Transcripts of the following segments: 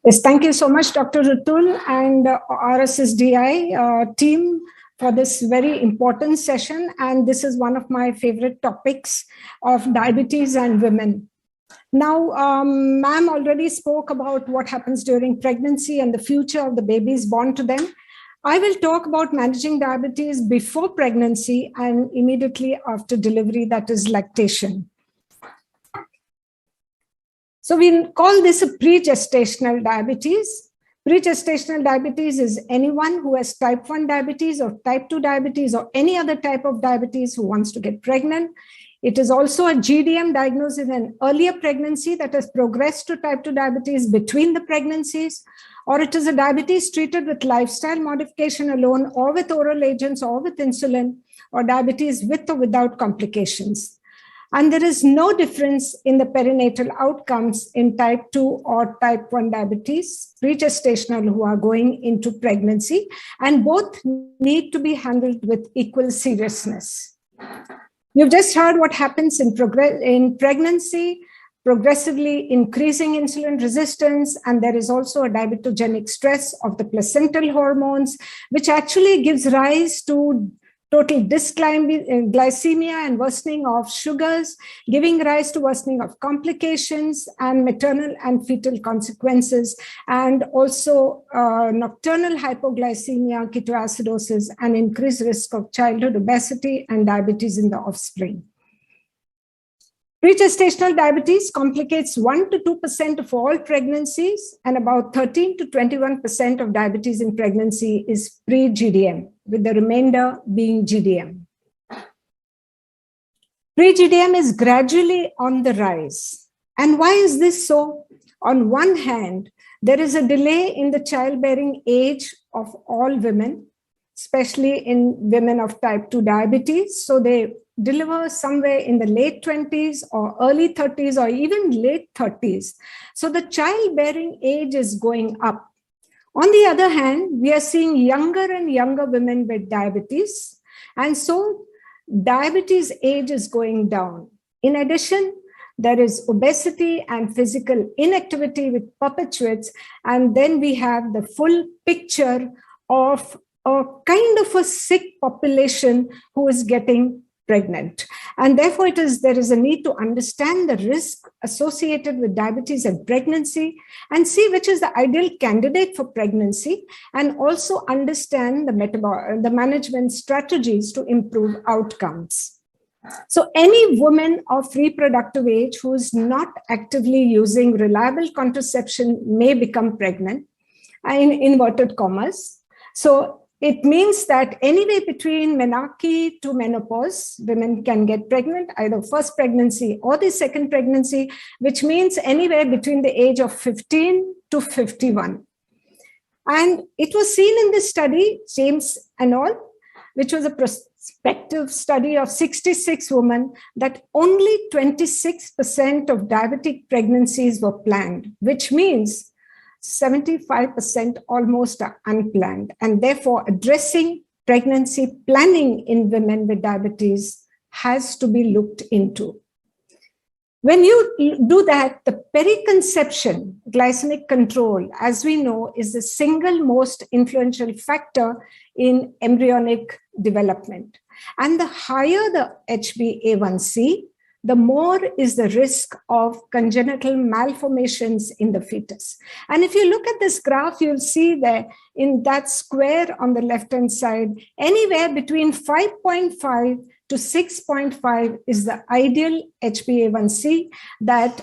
Yes, thank you so much, Dr. Rutul and RSSDI team for this very important session. And this is one of my favorite topics of diabetes and women. Now, ma'am already spoke about what happens during pregnancy and the future of the babies born to them. I will talk about managing diabetes before pregnancy and immediately after delivery, that is lactation. So we call this a pre-gestational diabetes. Pre-gestational diabetes is anyone who has type 1 diabetes or type 2 diabetes or any other type of diabetes who wants to get pregnant. It is also a GDM diagnosed in an earlier pregnancy that has progressed to type 2 diabetes between the pregnancies, or it is a diabetes treated with lifestyle modification alone or with oral agents or with insulin, or diabetes with or without complications. And there is no difference in the perinatal outcomes in type 2 or type 1 diabetes, pre-gestational who are going into pregnancy, and both need to be handled with equal seriousness. You've just heard what happens in pregnancy, progressively increasing insulin resistance, and there is also a diabetogenic stress of the placental hormones, which actually gives rise to total dysglycemia and worsening of sugars, giving rise to worsening of complications and maternal and fetal consequences, and also nocturnal hypoglycemia, ketoacidosis, and increased risk of childhood obesity and diabetes in the offspring. Pre-gestational diabetes complicates 1 to 2% of all pregnancies, and about 13 to 21% of diabetes in pregnancy is pre-GDM, with the remainder being GDM. Pre-GDM is gradually on the rise. And why is this so? On one hand, there is a delay in the childbearing age of all women, especially in women of type 2 diabetes. So they deliver somewhere in the late 20s or early 30s or even late 30s. So the childbearing age is going up. On the other hand, we are seeing younger and younger women with diabetes. And so diabetes age is going down. In addition, there is obesity and physical inactivity which perpetuates. And then we have the full picture of a kind of a sick population who is getting pregnant. And therefore, there is a need to understand the risk associated with diabetes and pregnancy and see which is the ideal candidate for pregnancy, and also understand the management strategies to improve outcomes. So any woman of reproductive age who is not actively using reliable contraception may become pregnant, in inverted commas. So it means that anywhere between menarche to menopause, women can get pregnant, either first pregnancy or the second pregnancy, which means anywhere between the age of 15 to 51. And it was seen in this study, James et al., which was a prospective study of 66 women, that only 26% of diabetic pregnancies were planned, which means 75% almost are unplanned, and therefore addressing pregnancy planning in women with diabetes has to be looked into. When you do that, the periconception glycemic control, as we know, is the single most influential factor in embryonic development. And the higher the HbA1c, the more is the risk of congenital malformations in the fetus. And if you look at this graph, you'll see there in that square on the left-hand side, anywhere between 5.5 to 6.5 is the ideal HbA1c that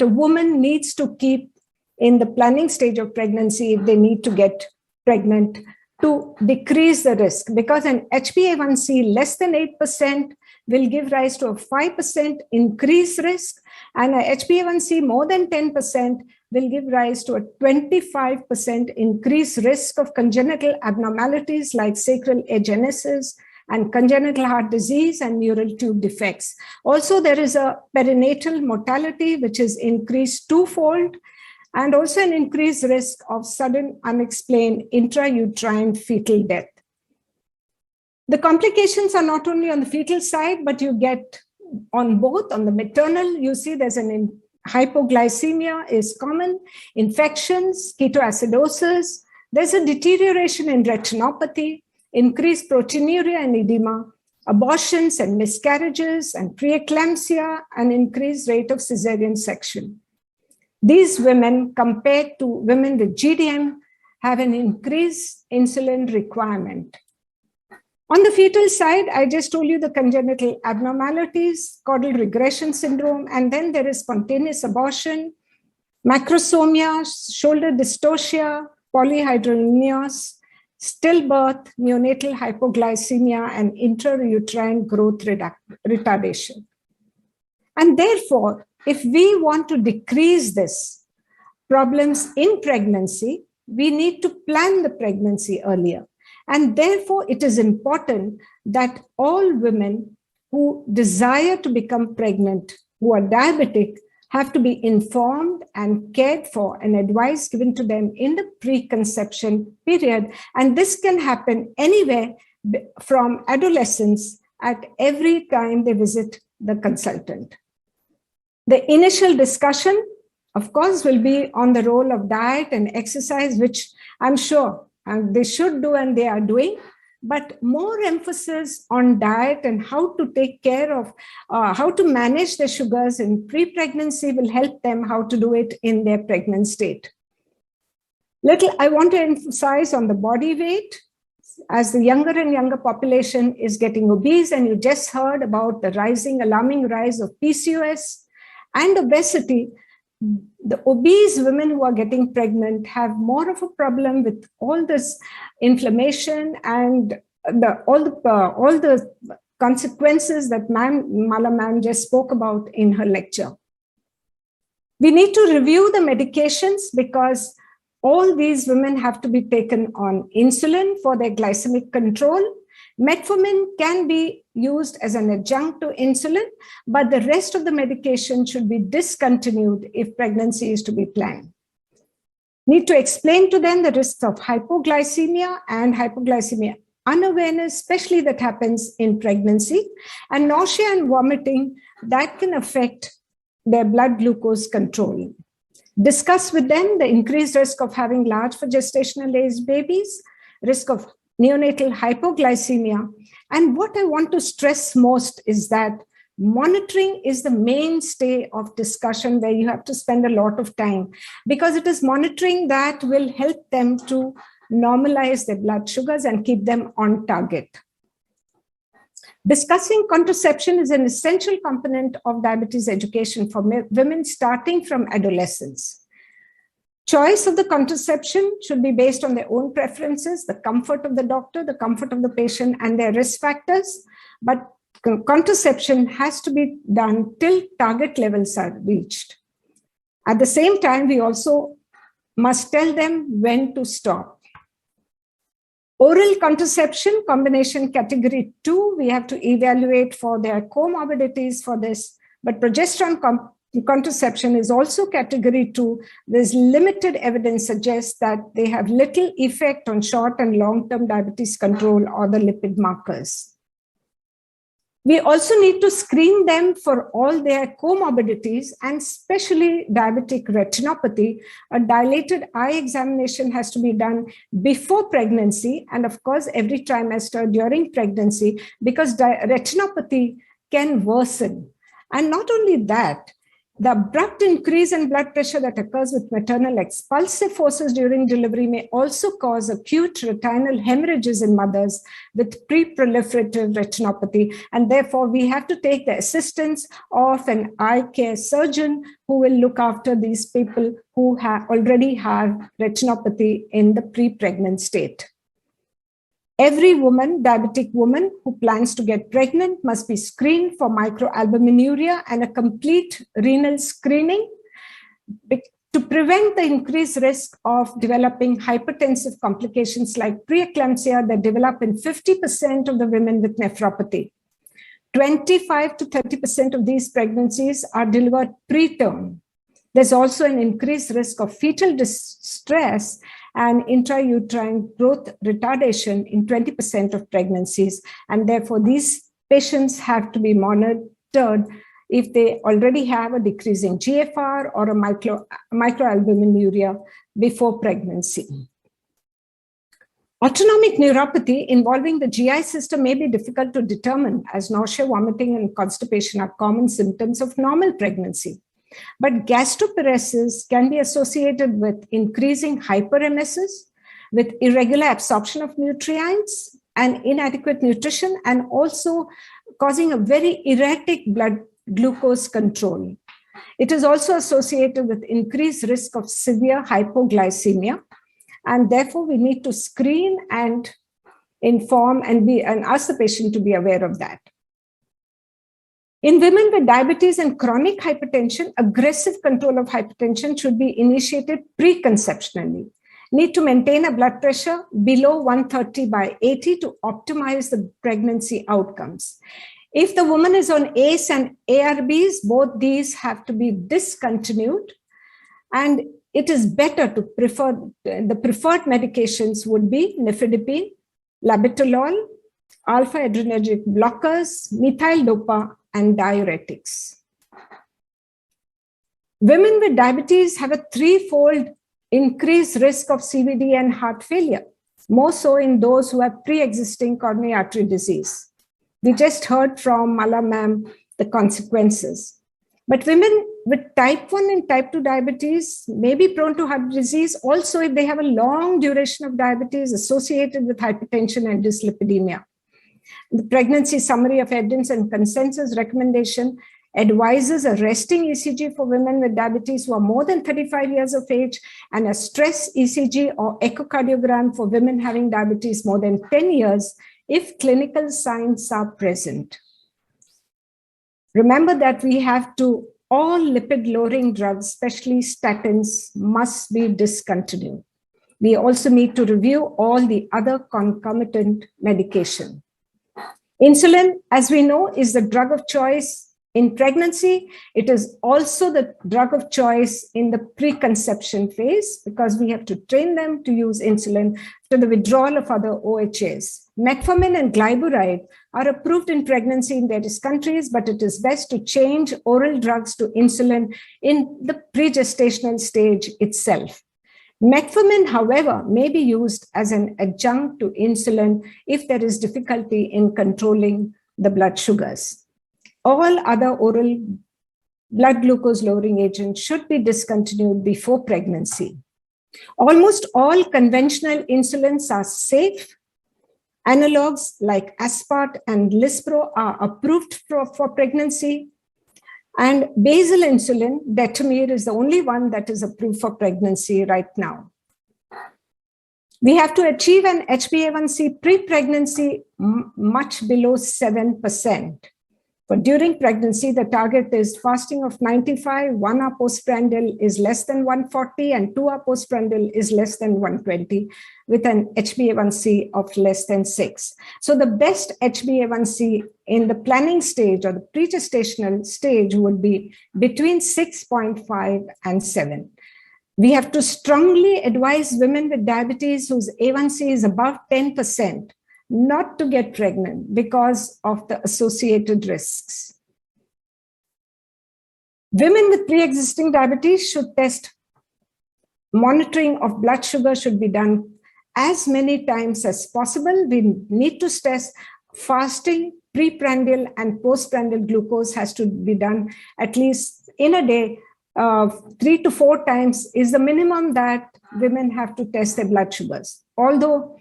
a woman needs to keep in the planning stage of pregnancy if they need to get pregnant, to decrease the risk, because an HbA1c less than 8% will give rise to a 5% increased risk, and a HbA1c more than 10% will give rise to a 25% increased risk of congenital abnormalities like sacral agenesis and congenital heart disease and neural tube defects. Also, there is a perinatal mortality, which is increased twofold, and also an increased risk of sudden unexplained intrauterine fetal death. The complications are not only on the fetal side, but you get on both. On the maternal, you see there's hypoglycemia is common, infections, ketoacidosis. There's a deterioration in retinopathy, increased proteinuria and edema, abortions and miscarriages and preeclampsia, and increased rate of cesarean section. These women, compared to women with GDM, have an increased insulin requirement. On the fetal side, I just told you the congenital abnormalities, caudal regression syndrome, and then there is spontaneous abortion, macrosomia, shoulder dystocia, polyhydramnios, stillbirth, neonatal hypoglycemia, and intrauterine growth retardation. And therefore, if we want to decrease these problems in pregnancy, we need to plan the pregnancy earlier. And therefore, it is important that all women who desire to become pregnant, who are diabetic, have to be informed and cared for and advice given to them in the preconception period. And this can happen anywhere from adolescence at every time they visit the consultant. The initial discussion, of course, will be on the role of diet and exercise, which I'm sure they should do and they are doing, but more emphasis on diet and how to take care of, how to manage their sugars in pre-pregnancy will help them how to do it in their pregnant state. I want to emphasize on the body weight. As the younger and younger population is getting obese, and you just heard about the alarming rise of PCOS and obesity, the obese women who are getting pregnant have more of a problem with all this inflammation and all the consequences that Mala ma'am just spoke about in her lecture. We need to review the medications because all these women have to be taken on insulin for their glycemic control. Metformin can be used as an adjunct to insulin, but the rest of the medication should be discontinued if pregnancy is to be planned. Need to explain to them the risks of hypoglycemia and hypoglycemia unawareness, especially that happens in pregnancy, and nausea and vomiting that can affect their blood glucose control. Discuss with them the increased risk of having large for gestational age babies, risk of neonatal hypoglycemia. And what I want to stress most is that monitoring is the mainstay of discussion where you have to spend a lot of time, because it is monitoring that will help them to normalize their blood sugars and keep them on target. Discussing contraception is an essential component of diabetes education for women starting from adolescence. Choice of the contraception should be based on their own preferences, the comfort of the doctor, the comfort of the patient, and their risk factors. But contraception has to be done till target levels are reached. At the same time, we also must tell them when to stop. Oral contraception, combination category 2, we have to evaluate for their comorbidities for this, but progesterone contraception is also category 2. There's limited evidence suggests that they have little effect on short and long-term diabetes control or the lipid markers. We also need to screen them for all their comorbidities, and especially diabetic retinopathy. A dilated eye examination has to be done before pregnancy and, of course, every trimester during pregnancy, because retinopathy can worsen. And not only that, the abrupt increase in blood pressure that occurs with maternal expulsive forces during delivery may also cause acute retinal hemorrhages in mothers with pre-proliferative retinopathy. And therefore, we have to take the assistance of an eye care surgeon who will look after these people who already have retinopathy in the pre-pregnant state. Every woman, diabetic woman who plans to get pregnant must be screened for microalbuminuria and a complete renal screening to prevent the increased risk of developing hypertensive complications like preeclampsia that develop in 50% of the women with nephropathy. 25 to 30% of these pregnancies are delivered preterm. There's also an increased risk of fetal distress and intrauterine growth retardation in 20% of pregnancies. And therefore, these patients have to be monitored monitored if they already have a decreasing GFR or a microalbuminuria before pregnancy. Autonomic neuropathy involving the GI system may be difficult to determine, as nausea, vomiting, and constipation are common symptoms of normal pregnancy. But gastroparesis can be associated with increasing hyperemesis, with irregular absorption of nutrients and inadequate nutrition, and also causing a very erratic blood glucose control. It is also associated with increased risk of severe hypoglycemia, and therefore we need to screen and inform and ask the patient to be aware of that. In women with diabetes and chronic hypertension, aggressive control of hypertension should be initiated preconceptionally. Need to maintain a blood pressure below 130/80 to optimize the pregnancy outcomes. If the woman is on ACE and ARBs, both these have to be discontinued, and it is better to the preferred medications would be nifedipine, labetalol, alpha-adrenergic blockers, methyl-dopa, and diuretics. Women with diabetes have a threefold increased risk of CVD and heart failure, more so in those who have pre-existing coronary artery disease. We just heard from Mala ma'am the consequences. But women with type 1 and type 2 diabetes may be prone to heart disease also if they have a long duration of diabetes associated with hypertension and dyslipidemia. The pregnancy summary of evidence and consensus recommendation advises a resting ECG for women with diabetes who are more than 35 years of age, and a stress ECG or echocardiogram for women having diabetes more than 10 years if clinical signs are present. Remember that we have to, all lipid-lowering drugs, especially statins, must be discontinued. We also need to review all the other concomitant medication. Insulin, as we know, is the drug of choice in pregnancy. It is also the drug of choice in the preconception phase because we have to train them to use insulin to the withdrawal of other OHAs. Metformin and glyburide are approved in pregnancy in various countries, but it is best to change oral drugs to insulin in the pregestational stage itself. Metformin, however, may be used as an adjunct to insulin if there is difficulty in controlling the blood sugars. All other oral blood glucose lowering agents should be discontinued before pregnancy. Almost all conventional insulins are safe. Analogs like Aspart and Lispro are approved for pregnancy. And basal insulin, Detamir, is the only one that is approved for pregnancy right now. We have to achieve an HbA1c pre-pregnancy much below 7%. But during pregnancy, the target is fasting of 95, 1 hour postprandial is less than 140, and 2 hour postprandial is less than 120, with an HbA1c of less than 6. So the best HbA1c in the planning stage or the pregestational stage would be between 6.5 and 7. We have to strongly advise women with diabetes whose A1c is above 10% not to get pregnant because of the associated risks. Women with pre-existing diabetes should test. Monitoring of blood sugar should be done as many times as possible. We need to test fasting, preprandial and postprandial glucose has to be done at least in a day. 3 to 4 times is the minimum that women have to test their blood sugars. Although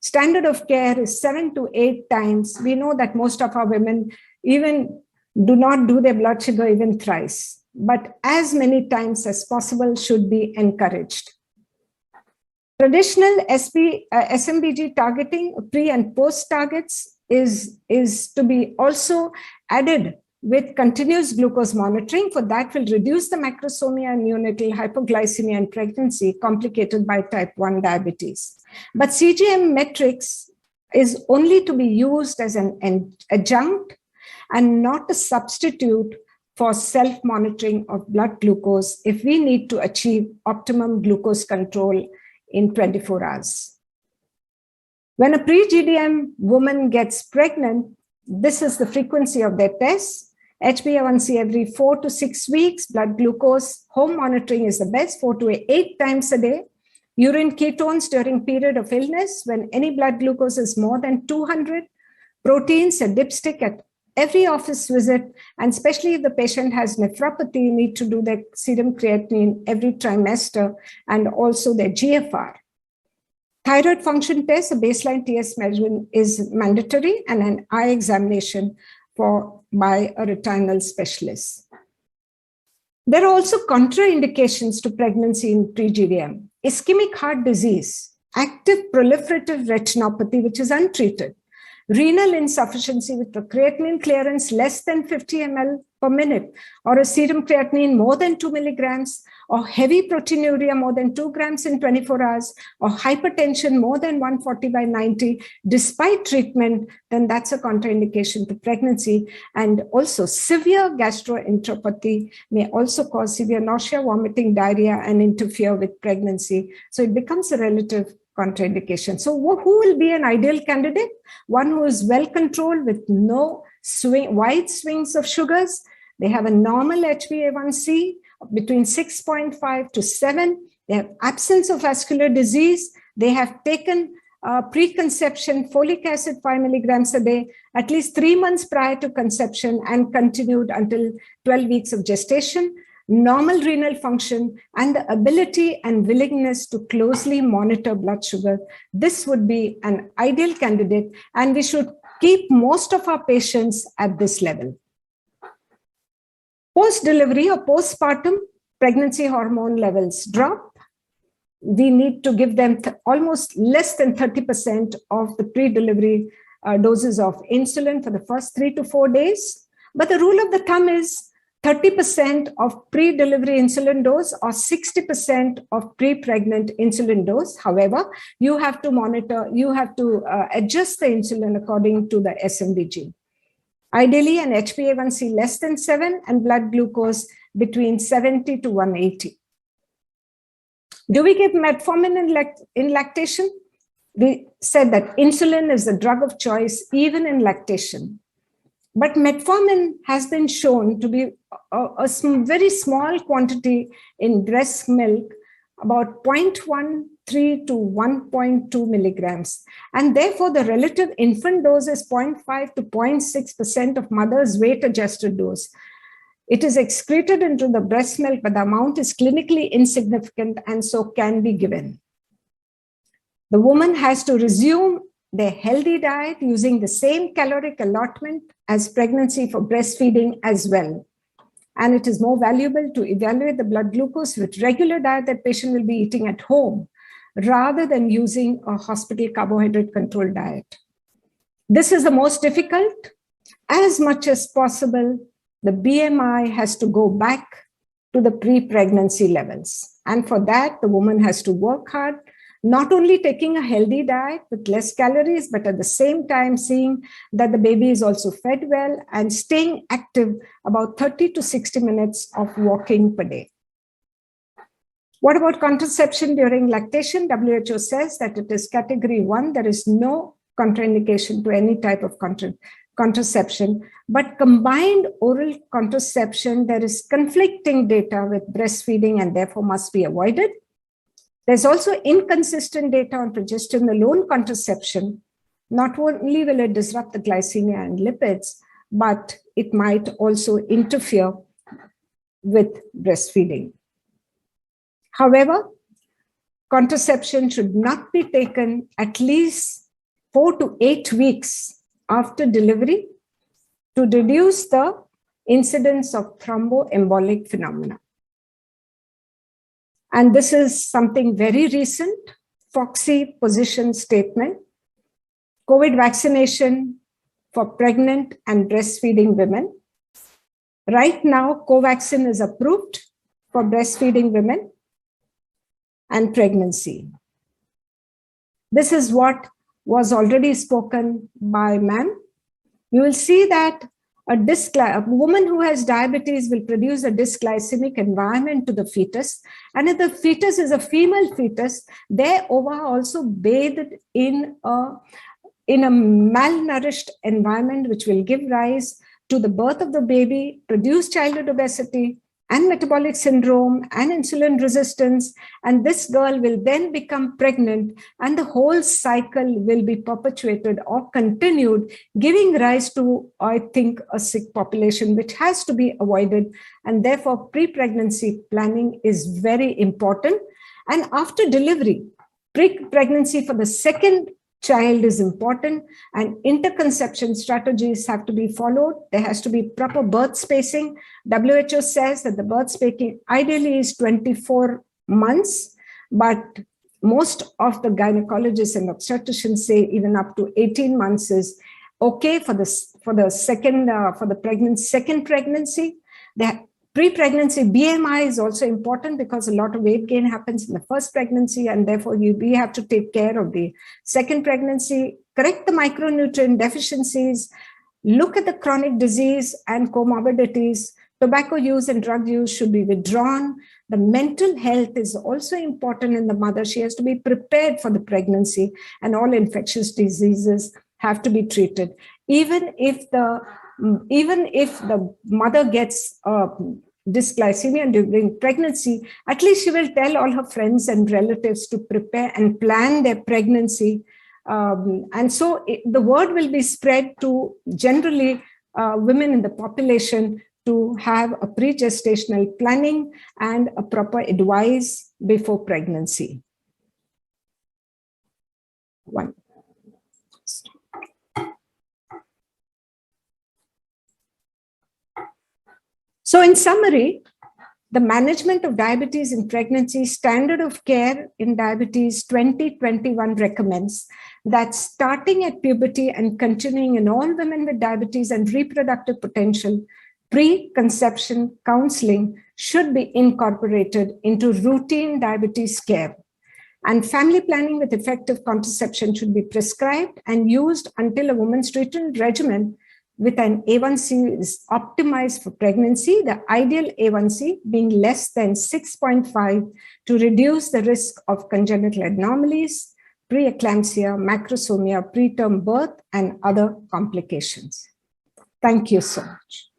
standard of care is 7 to 8 times, we know that most of our women even do not do their blood sugar even thrice, but as many times as possible should be encouraged. Traditional SMBG targeting pre and post targets is to be also added with continuous glucose monitoring. For that will reduce the macrosomia and neonatal hypoglycemia in pregnancy complicated by type 1 diabetes. But CGM metrics is only to be used as an adjunct and not a substitute for self-monitoring of blood glucose if we need to achieve optimum glucose control in 24 hours. When a pre-GDM woman gets pregnant, this is the frequency of their tests. HbA1c every 4 to 6 weeks. Blood glucose, home monitoring is the best, 4 to 8 times a day. Urine ketones during period of illness, when any blood glucose is more than 200. Proteins, a dipstick at every office visit, and especially if the patient has nephropathy, you need to do their serum creatinine every trimester, and also their GFR. Thyroid function test, a baseline TS measurement is mandatory, and an eye examination by a retinal specialist. There are also contraindications to pregnancy in pre-GVM. Ischemic heart disease, active proliferative retinopathy, which is untreated, renal insufficiency with a creatinine clearance less than 50 ml per minute, or a serum creatinine more than 2 milligrams, or heavy proteinuria more than 2 grams in 24 hours, or hypertension more than 140/90 despite treatment, then that's a contraindication to pregnancy. And also severe gastroenteropathy may also cause severe nausea, vomiting, diarrhea, and interfere with pregnancy. So it becomes a relative contraindication. So who will be an ideal candidate? One who is well controlled with no wide swings of sugars. They have a normal HbA1c between 6.5 to 7. They have absence of vascular disease. They have taken preconception folic acid 5 milligrams a day at least 3 months prior to conception and continued until 12 weeks of gestation. Normal renal function, and the ability and willingness to closely monitor blood sugar. This would be an ideal candidate, and we should keep most of our patients at this level. Post-delivery or postpartum, pregnancy hormone levels drop. We need to give them almost less than 30% of the pre-delivery doses of insulin for the first 3 to 4 days. But the rule of the thumb is 30% of pre-delivery insulin dose or 60% of pre-pregnant insulin dose. However, you have to monitor, you have to adjust the insulin according to the SMBG. Ideally, an HbA1c less than 7 and blood glucose between 70 to 180. Do we give metformin in lactation? We said that insulin is the drug of choice even in lactation. But metformin has been shown to be a very small quantity in breast milk, about 0.13 to 1.2 milligrams. And therefore, the relative infant dose is 0.5 to 0.6% of mother's weight-adjusted dose. It is excreted into the breast milk, but the amount is clinically insignificant and so can be given. The woman has to resume their healthy diet using the same caloric allotment as pregnancy for breastfeeding as well. And it is more valuable to evaluate the blood glucose with regular diet that patient will be eating at home rather than using a hospital carbohydrate controlled diet. This is the most difficult. As much as possible, the BMI has to go back to the pre-pregnancy levels. And for that, the woman has to work hard, not only taking a healthy diet with less calories, but at the same time seeing that the baby is also fed well and staying active, about 30 to 60 minutes of walking per day. What about contraception during lactation? WHO says that it is category 1. There is no contraindication to any type of contraception, but combined oral contraception, there is conflicting data with breastfeeding and therefore must be avoided. There's also inconsistent data on progesterone alone contraception. Not only will it disrupt the glycemia and lipids, but it might also interfere with breastfeeding. However, contraception should not be taken at least 4 to 8 weeks after delivery to reduce the incidence of thromboembolic phenomena. And this is something very recent, FOXI position statement. COVID vaccination for pregnant and breastfeeding women. Right now, Covaxin is approved for breastfeeding women and pregnancy. This is what was already spoken by ma'am. You will see that a woman who has diabetes will produce a dysglycemic environment to the fetus. And if the fetus is a female fetus, their ova also bathed in a malnourished environment, which will give rise to the birth of the baby, produce childhood obesity and metabolic syndrome and insulin resistance. And this girl will then become pregnant, and the whole cycle will be perpetuated or continued, giving rise to, I think, a sick population, which has to be avoided. And therefore, pre-pregnancy planning is very important. And after delivery, pre-pregnancy for the second child is important, and interconception strategies have to be followed. There has to be proper birth spacing. WHO says that the birth spacing ideally is 24 months, but most of the gynecologists and obstetricians say even up to 18 months is okay for the second pregnancy. The pre-pregnancy BMI is also important because a lot of weight gain happens in the first pregnancy, and therefore we have to take care of the second pregnancy, correct the micronutrient deficiencies, look at the chronic disease and comorbidities. Tobacco use and drug use should be withdrawn. The mental health is also important in the mother. She has to be prepared for the pregnancy, and all infectious diseases have to be treated. Even if the mother gets dysglycemia during pregnancy, at least she will tell all her friends and relatives to prepare and plan their pregnancy. And so the word will be spread to generally women in the population to have a pre-gestational planning and a proper advice before pregnancy. One. So in summary, the management of diabetes in pregnancy standard of care in diabetes 2021 recommends that starting at puberty and continuing in all women with diabetes and reproductive potential, pre-conception counseling should be incorporated into routine diabetes care. And family planning with effective contraception should be prescribed and used until a woman's treatment regimen with an A1C is optimized for pregnancy, the ideal A1C being less than 6.5 to reduce the risk of congenital anomalies, preeclampsia, macrosomia, preterm birth, and other complications. Thank you so much.